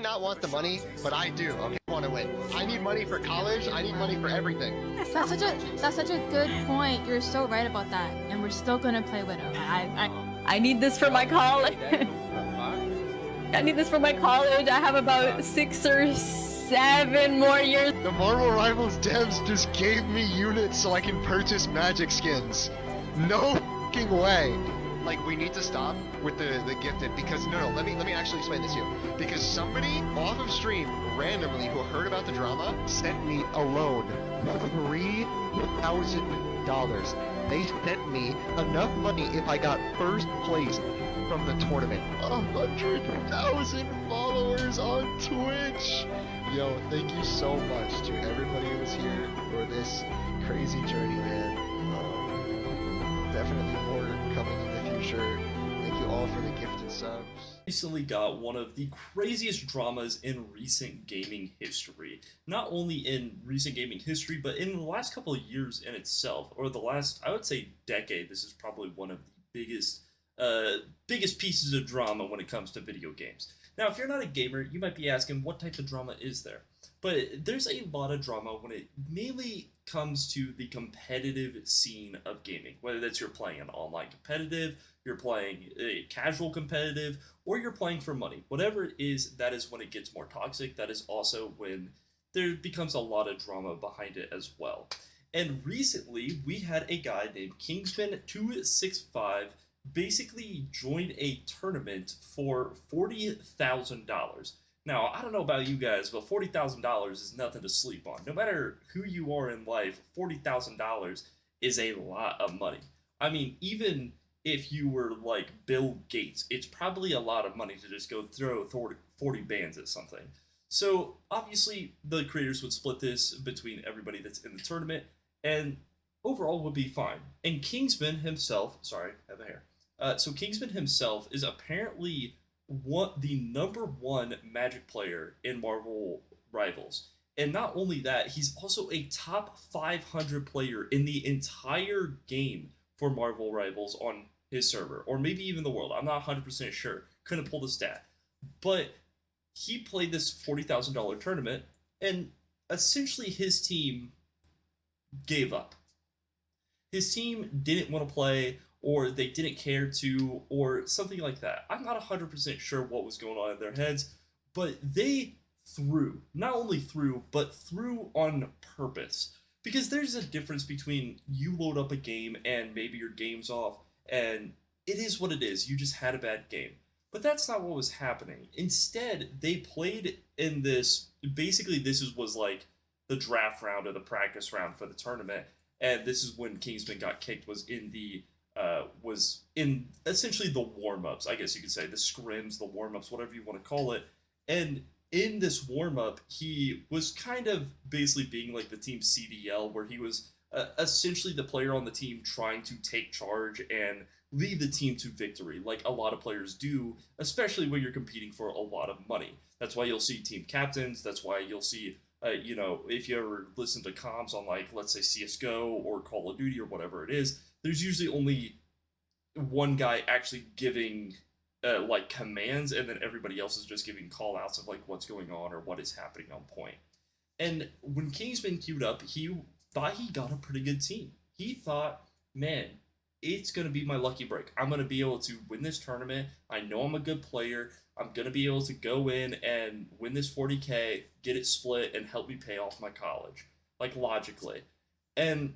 not want the money, but I do. Okay, I want to win. I need money for college. I need money for everything. That's such a good point. You're so right about that. And we're still gonna play Widow. I need this for my college. I need this for my college. I have about 6 or 7 more years. The Marvel Rivals devs just gave me units so I can purchase magic skins. No fucking way. Like, we need to stop with the gifted, because no, let me actually explain this to you. Because somebody off of stream randomly who heard about the drama sent me a loan of $3,000. They sent me enough money if I got first place from the tournament. 100,000 followers on Twitch. Yo, thank you so much to everybody who was here for this crazy journey, man. Definitely more coming in the future. Thank you all for the gifted subs. Recently got one of the craziest dramas in recent gaming history. Not only in recent gaming history, but in the last couple of years in itself, or the last, I would say, decade. This is probably one of the biggest pieces of drama when it comes to video games. Now, if you're not a gamer, you might be asking, what type of drama is there? But there's a lot of drama when it mainly comes to the competitive scene of gaming. Whether that's you're playing an online competitive, you're playing a casual competitive, or you're playing for money. Whatever it is, that is when it gets more toxic. That is also when there becomes a lot of drama behind it as well. And recently, we had a guy named Kingsman265 basically joined a tournament for $40,000. Now, I don't know about you guys, but $40,000 is nothing to sleep on. No matter who you are in life, $40,000 is a lot of money. I mean, even if you were like Bill Gates, it's probably a lot of money to just go throw 40 bands at something. So, obviously, the creators would split this between everybody that's in the tournament, and overall would be fine. And Kingsman himself, sorry, I have a hair. So Kingsman himself is apparently the #1 Magic player in Marvel Rivals. And not only that, he's also a top 500 player in the entire game for Marvel Rivals on his server, or maybe even the world. I'm not 100% sure. Couldn't pull the stat. But he played this $40,000 tournament, and essentially his team gave up. His team didn't want to play, or they didn't care to, or something like that. I'm not 100% sure what was going on in their heads, but they threw. Not only threw, but threw on purpose. Because there's a difference between you load up a game and maybe your game's off, and it is what it is. You just had a bad game. But that's not what was happening. Instead, they played in this, basically was like the draft round or the practice round for the tournament, and this is when Kingsman got kicked, was in essentially the warm-ups, I guess you could say, the scrims, the warm-ups, whatever you want to call it. And in this warm-up, he was kind of basically being like the team CDL, where he was essentially the player on the team trying to take charge and lead the team to victory, like a lot of players do, especially when you're competing for a lot of money. That's why you'll see team captains. That's why you'll see, if you ever listen to comms on, like, let's say CSGO or Call of Duty or whatever it is, there's usually only one guy actually giving like commands, and then everybody else is just giving call outs of like what's going on or what is happening on point. And when Kingsman queued up, he thought he got a pretty good team. He thought, man, it's going to be my lucky break. I'm going to be able to win this tournament. I know I'm a good player. I'm going to be able to go in and win this 40K, get it split, and help me pay off my college. Like, logically. And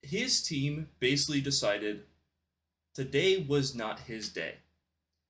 his team basically decided today was not his day.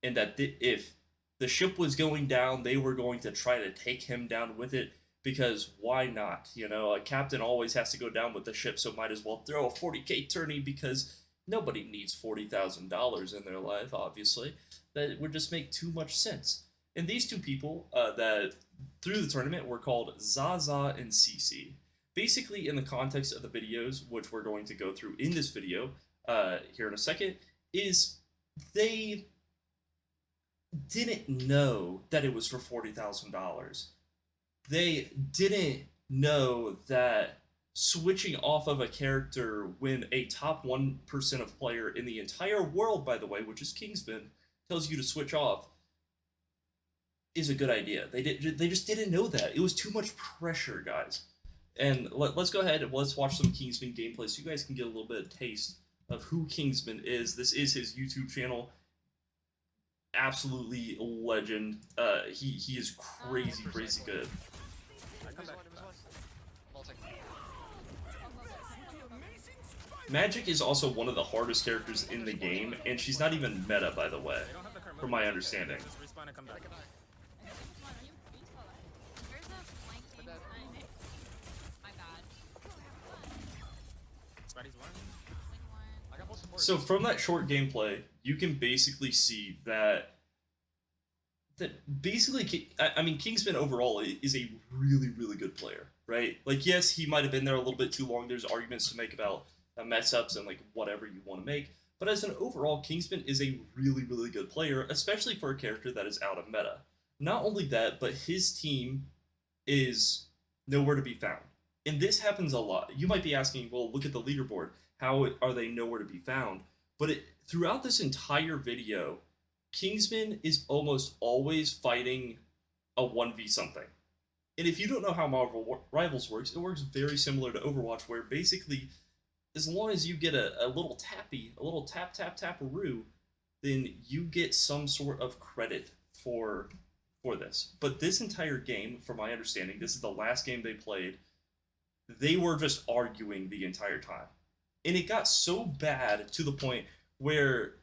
And that if the ship was going down, they were going to try to take him down with it, because why not? A captain always has to go down with the ship, so might as well throw a 40K tourney, because nobody needs $40,000 in their life, obviously. That would just make too much sense. And these two people that through the tournament were called Zaza and CC. Basically, in the context of the videos, which we're going to go through in this video here in a second, is they didn't know that it was for $40,000. They didn't know that switching off of a character when a top 1% of player in the entire world, by the way, which is Kingsman, tells you to switch off, is a good idea. They just didn't know that. It was too much pressure, guys. And let's go ahead and let's watch some Kingsman gameplay so you guys can get a little bit of taste of who Kingsman is. This is his YouTube channel. Absolutely a legend. He is crazy good. Magic is also one of the hardest characters in the game, and she's not even meta, by the way, from my understanding. So from that short gameplay, you can basically see that basically, I mean, Kingsman overall is a really good player, right? Like, yes, he might have been there a little bit too long. There's arguments to make about mess ups and like whatever you want to make. But as an overall, Kingsman is a really good player, especially for a character that is out of meta. Not only that, but his team is nowhere to be found. And this happens a lot. You might be asking, well, look at the leaderboard. How are they nowhere to be found? But throughout this entire video, Kingsman is almost always fighting a 1v something. And if you don't know how Marvel Rivals works, it works very similar to Overwatch, where basically, as long as you get a little tappy, a little tap-roo, then you get some sort of credit for this. But this entire game, from my understanding, this is the last game they played, they were just arguing the entire time. And it got so bad to the point where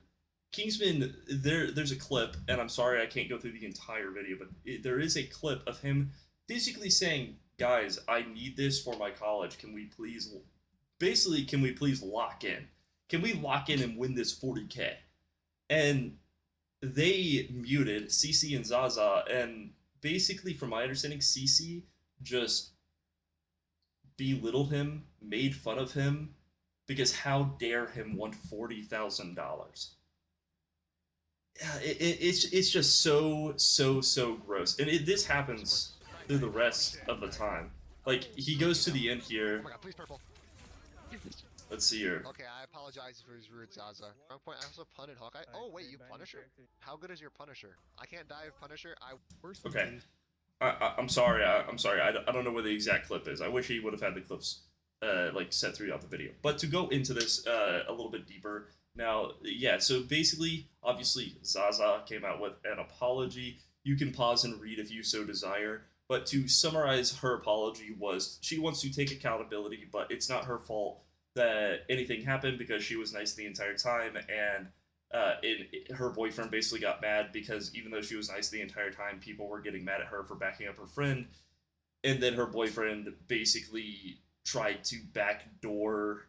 Kingsman, there's a clip, and I'm sorry I can't go through the entire video, but there is a clip of him physically saying, guys, I need this for my college. Can we please lock in? Can we lock in and win this 40K? And they muted CC and Zaza, and basically, from my understanding, CC just belittled him, made fun of him, because how dare him want $40,000? It's just so gross, and this happens through the rest of the time. Like, he goes to the end here. Oh my god, please purple. Let's see here. Okay, I apologize for his rude Zaza. Wrong point, I also punted Hawkeye. Oh wait, you Punisher? How good is your Punisher? I can't die of Punisher. Okay. I'm sorry. I'm sorry. I don't know where the exact clip is. I wish he would have had the clips like set throughout the video. But to go into this a little bit deeper, now, yeah, so basically, obviously, Zaza came out with an apology. You can pause and read if you so desire. But to summarize, her apology was she wants to take accountability, but it's not her fault that anything happened because she was nice the entire time, and her boyfriend basically got mad because even though she was nice the entire time, people were getting mad at her for backing up her friend, and then her boyfriend basically tried to backdoor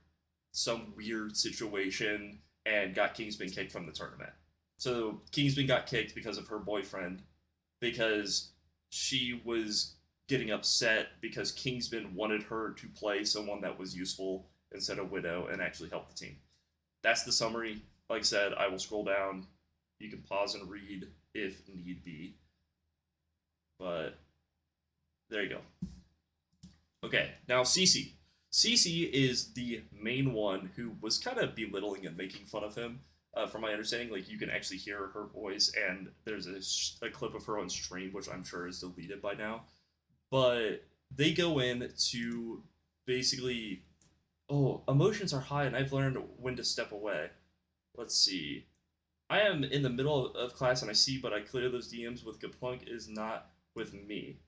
some weird situation and got Kingsman kicked from the tournament. So Kingsman got kicked because of her boyfriend, because she was getting upset because Kingsman wanted her to play someone that was useful instead of Widow and actually help the team. That's the summary. Like I said, I will scroll down. You can pause and read if need be. But there you go. Okay, now Cece. Cece is the main one who was kind of belittling and making fun of him. From my understanding, like, you can actually hear her voice, and there's a clip of her on stream, which I'm sure is deleted by now. But they go in to basically, oh, emotions are high, and I've learned when to step away. Let's see. I am in the middle of class, and I see, but I clear those DMs with Kaplunk is not with me.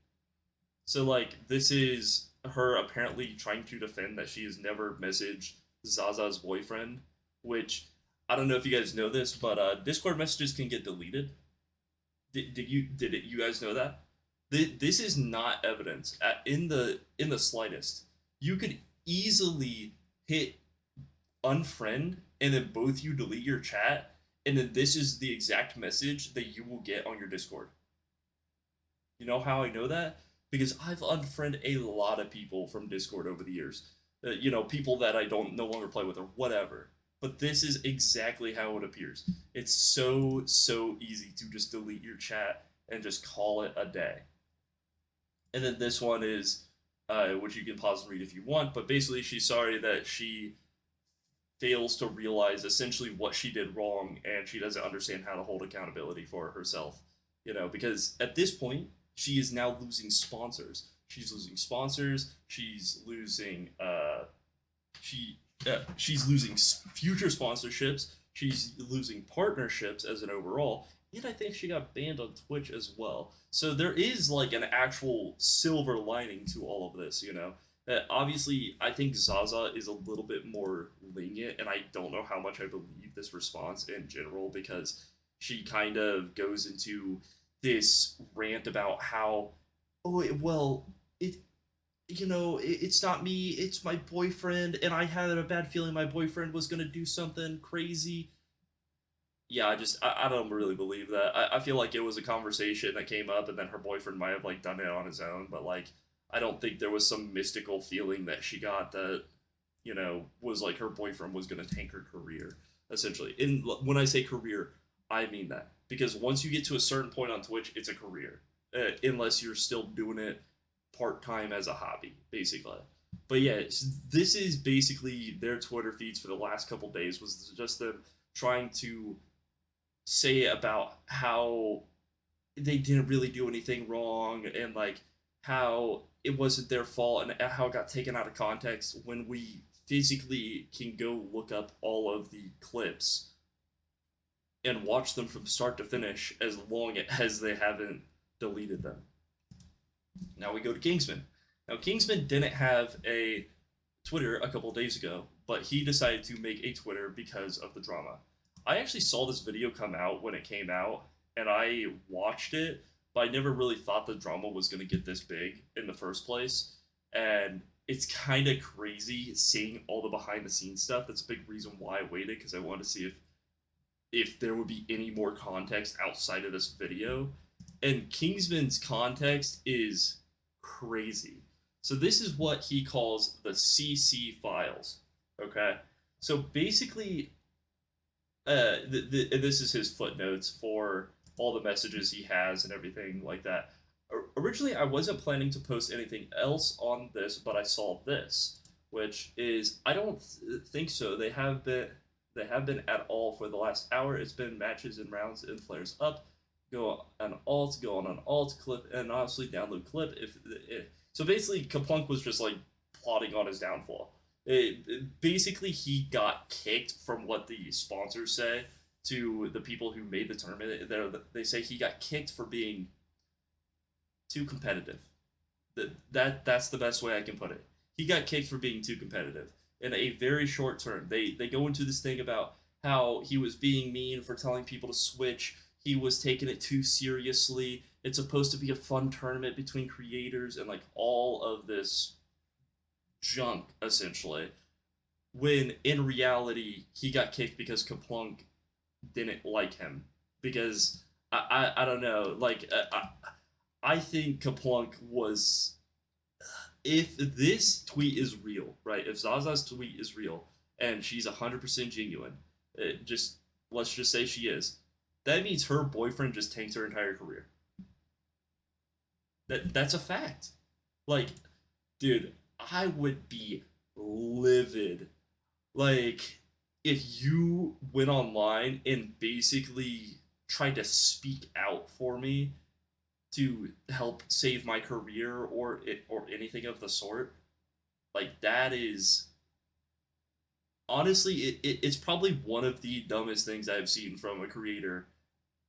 So, like, this is her apparently trying to defend that she has never messaged Zaza's boyfriend, which, I don't know if you guys know this, but Discord messages can get deleted. Did you guys know that? This is not evidence in the slightest. You could easily hit unfriend, and then both you delete your chat, and then this is the exact message that you will get on your Discord. You know how I know that? Because I've unfriended a lot of people from Discord over the years. People that I don't no longer play with or whatever. But this is exactly how it appears. It's so easy to just delete your chat and just call it a day. And then this one is, which you can pause and read if you want, but basically she's sorry that she fails to realize essentially what she did wrong, and she doesn't understand how to hold accountability for herself. because at this point she is now losing sponsors. She's losing sponsors. She's losing she's losing future sponsorships. She's losing partnerships as an overall. And I think she got banned on Twitch as well. So there is like an actual silver lining to all of this. Obviously, I think Zaza is a little bit more lenient, and I don't know how much I believe this response in general because she kind of goes into this rant about how, oh, well, it's not me, it's my boyfriend, and I had a bad feeling my boyfriend was going to do something crazy. Yeah, I don't really believe that. I feel like it was a conversation that came up, and then her boyfriend might have like done it on his own, but like I don't think there was some mystical feeling that she got that was like her boyfriend was going to tank her career essentially. And when I say career, I mean that because once you get to a certain point on Twitch, it's a career, unless you're still doing it part time as a hobby, basically. But yeah, this is basically their Twitter feeds for the last couple days was just them trying to say about how they didn't really do anything wrong and like how it wasn't their fault and how it got taken out of context when we physically can go look up all of the clips and watch them from start to finish as long as they haven't deleted them. Now we go to Kingsman. Now Kingsman didn't have a Twitter a couple days ago, but he decided to make a Twitter because of the drama. I actually saw this video come out when it came out, and I watched it, but I never really thought the drama was going to get this big in the first place. And it's kind of crazy seeing all the behind the scenes stuff. That's a big reason why I waited, because I wanted to see if there would be any more context outside of this video. And Kingsman's context is crazy. So this is what he calls the CC files. Okay? So basically, this is his footnotes for all the messages he has and everything like that. Originally, I wasn't planning to post anything else on this, but I saw this, which is I don't think so. They have been at all for the last hour. It's been matches and rounds and flares up. Go on alt clip, and honestly download clip. So basically, Kaplunk was just like plotting on his downfall. Basically, he got kicked from what the sponsors say to the people who made the tournament. They say he got kicked for being too competitive. That's the best way I can put it. He got kicked for being too competitive in a very short term. They go into this thing about how he was being mean for telling people to switch. He was taking it too seriously. It's supposed to be a fun tournament between creators and like all of this junk essentially. When in reality he got kicked because Kaplunk didn't like him because I don't know like I think Kaplunk was, if this tweet is real, right? If Zaza's tweet is real and she's 100% genuine, let's just say she is. That means her boyfriend just tanked her entire career. That's a fact. Like, dude, I would be livid. Like, if you went online and basically tried to speak out for me to help save my career or anything of the sort, like that is honestly it's probably one of the dumbest things I've seen from a creator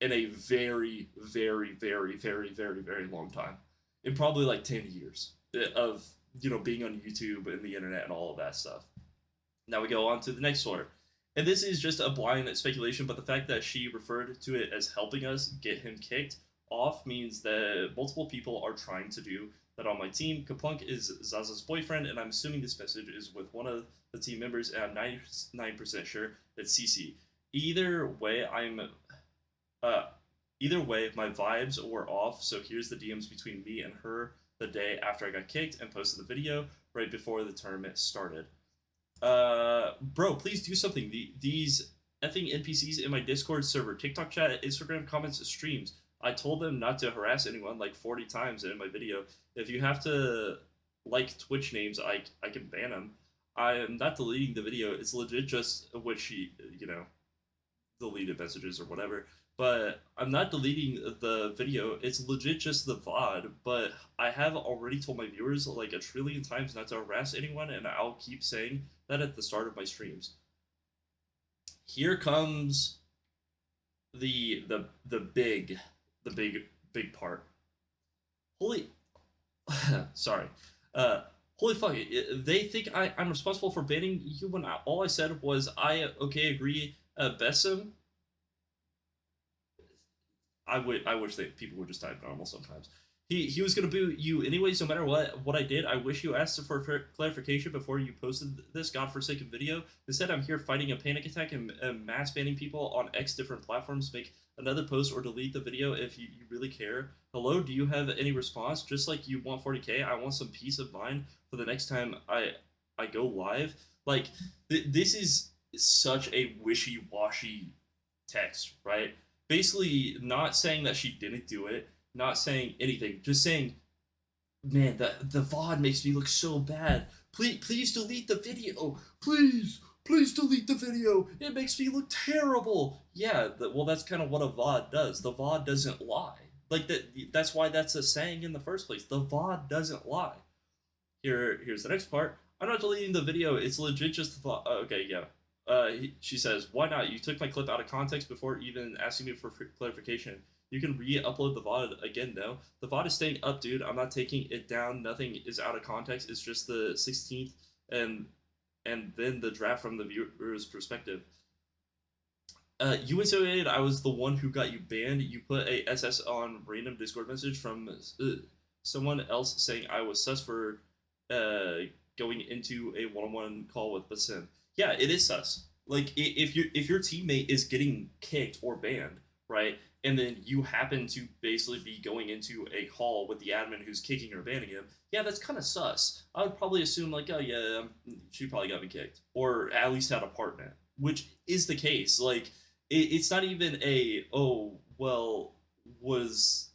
in a very very very very very very long time, in probably like 10 years of being on YouTube and the internet and all of that stuff. Now we go on to the next one, and this is just a blind speculation, but the fact that she referred to it as helping us get him kicked off means that multiple people are trying to do that on my team. Kaplunk is Zaza's boyfriend, and I'm assuming this message is with one of the team members, and I'm 99% sure it's CC. Either way, my vibes were off, so here's the DMs between me and her the day after I got kicked and posted the video right before the tournament started. Bro, please do something. These effing NPCs in my Discord server, TikTok chat, Instagram comments, streams, I told them not to harass anyone like 40 times in my video. If you have to like Twitch names, I can ban them. I am not deleting the video. It's legit just what she, deleted messages or whatever. but I'm not deleting the video. It's legit just the VOD, but I have already told my viewers like a trillion times not to harass anyone, and I'll keep saying that at the start of my streams. Here comes the big part. Holy sorry. Holy fuck, they think I'm responsible for banning you when all I said was okay, agree, Besim. I wish that people would just type normal sometimes. He was gonna boo you anyways, no matter what I did. I wish you asked for clarification before you posted this godforsaken video. Instead, I'm here fighting a panic attack and mass banning people on X different platforms. Make another post or delete the video if you really care. Hello, do you have any response? Just like you want 40k, I want some peace of mind for the next time I go live. Like this is such a wishy-washy text, right? Basically not saying that she didn't do it, not saying anything, just saying, man, the VOD makes me look so bad. Please delete the video. Please delete the video. It makes me look terrible. Yeah, well, that's kind of what a VOD does. The VOD doesn't lie. Like that's why that's a saying in the first place. The VOD doesn't lie. Here's the next part. I'm not deleting the video. It's legit just the VOD. Okay, yeah. She says, why not? You took my clip out of context before even asking me for clarification. You can re-upload the VOD again, though. The VOD is staying up, dude. I'm not taking it down. Nothing is out of context. It's just the 16th and then the draft from the viewer's perspective. You insinuated I was the one who got you banned. You put a SS on random Discord message from someone else saying I was sus for going into a one-on-one call with Basim. Yeah, it is sus. Like if your teammate is getting kicked or banned, right, and then you happen to basically be going into a call with the admin who's kicking or banning him, yeah, that's kind of sus. I would probably assume like, oh yeah, she probably got me kicked, or at least had a part in it, which is the case. Like it's not even a was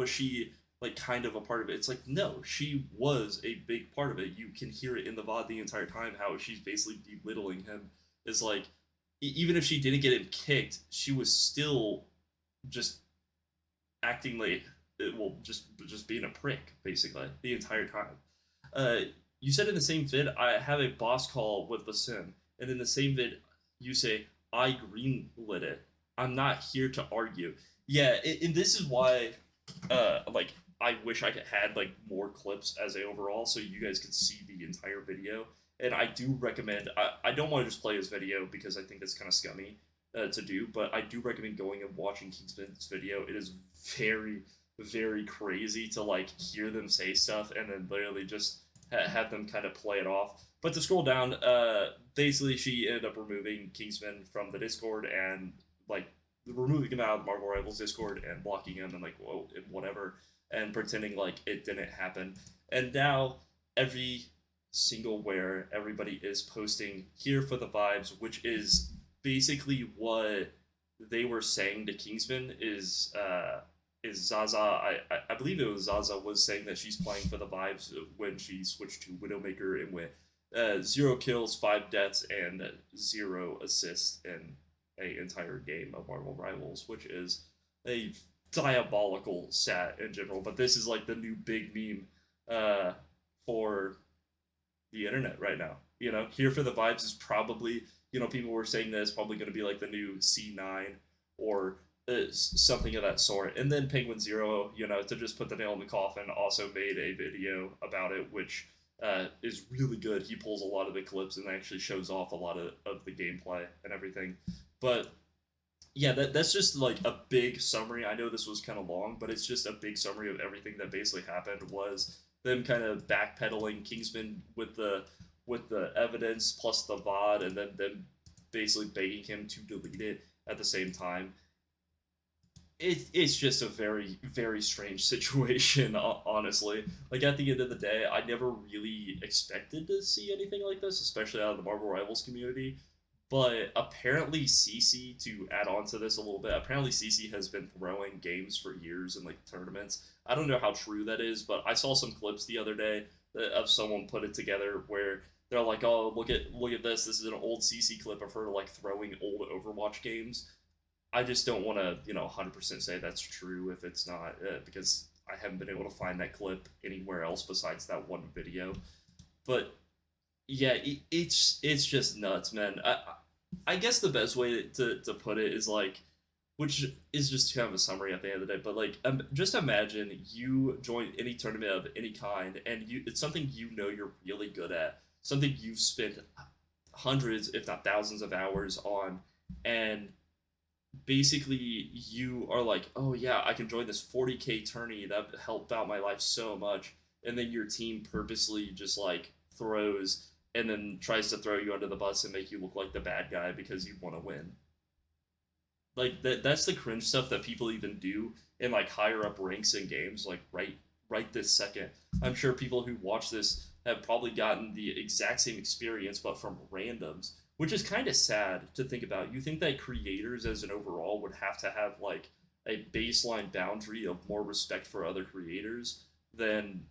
she like kind of a part of it. It's like, no, she was a big part of it. You can hear it in the VOD the entire time how she's basically belittling him. Is like, even if she didn't get him kicked, she was still just acting like, just being a prick basically the entire time. You said in the same vid, I have a boss call with Basim, and in the same vid you say I greenlit it. I'm not here to argue. Yeah, and this is why like I wish I had like more clips as a overall so you guys could see the entire video. And I do recommend, I don't want to just play his video because I think it's kind of scummy to do, but I do recommend going and watching Kingsman's video. It is very, very crazy to like hear them say stuff and then literally just have them kind of play it off. But to scroll down, basically she ended up removing Kingsman from the Discord and like removing him out of the Marvel Rivals Discord and blocking him and like, whoa, and whatever, and pretending like it didn't happen. And now every single where everybody is posting here for the vibes, which is basically what they were saying to Kingsman is Zaza. I believe it was Zaza was saying that she's playing for the vibes when she switched to Widowmaker and went 0 kills, 5 deaths, and 0 assists in a entire game of Marvel Rivals, which is a diabolical stat in general. But this is like the new big meme for the internet right now. You know, here for the vibes is probably, you know, people were saying that it's probably going to be like the new C9 or something of that sort. And then Penguin Zero, you know, to just put the nail in the coffin, also made a video about it, which is really good. He pulls a lot of the clips and actually shows off a lot of the gameplay and everything. But yeah, that's just like a big summary. I know this was kind of long, but it's just a big summary of everything that basically happened. Was them kind of backpedaling Kingsman with the evidence plus the VOD, and then them basically begging him to delete it at the same time. It's just a very, very strange situation, honestly. Like, at the end of the day, I never really expected to see anything like this, especially out of the Marvel Rivals community. But apparently CC, to add on to this a little bit, apparently CC has been throwing games for years in like tournaments. I don't know how true that is, but I saw some clips the other day of someone put it together where they're like, "Oh, look at this. This is an old CC clip of her like throwing old Overwatch games." I just don't want to, 100% say that's true if it's not, because I haven't been able to find that clip anywhere else besides that one video. But yeah, it's just nuts, man. I guess the best way to put it is like, which is just kind of a summary at the end of the day. But like, just imagine you join any tournament of any kind, and it's something you're really good at, something you've spent hundreds, if not thousands, of hours on, and basically you are like, oh yeah, I can join this 40K tourney that helped out my life so much, and then your team purposely just like throws and then tries to throw you under the bus and make you look like the bad guy because you want to win. Like that's the cringe stuff that people even do in like higher up ranks in games, like right this second. I'm sure people who watch this have probably gotten the exact same experience but from randoms, which is kind of sad to think about. You think that creators as an overall would have to have like a baseline boundary of more respect for other creators than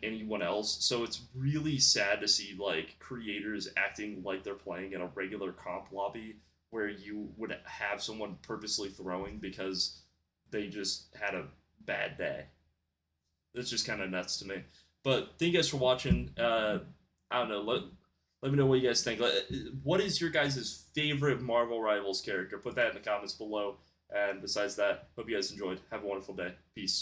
anyone else. So it's really sad to see like creators acting like they're playing in a regular comp lobby where you would have someone purposely throwing because they just had a bad day. It's just kind of nuts to me. But thank you guys for watching. I don't know. Let me know what you guys think. What is your guys' favorite Marvel Rivals character? Put that in the comments below. And besides that, hope you guys enjoyed. Have a wonderful day. Peace.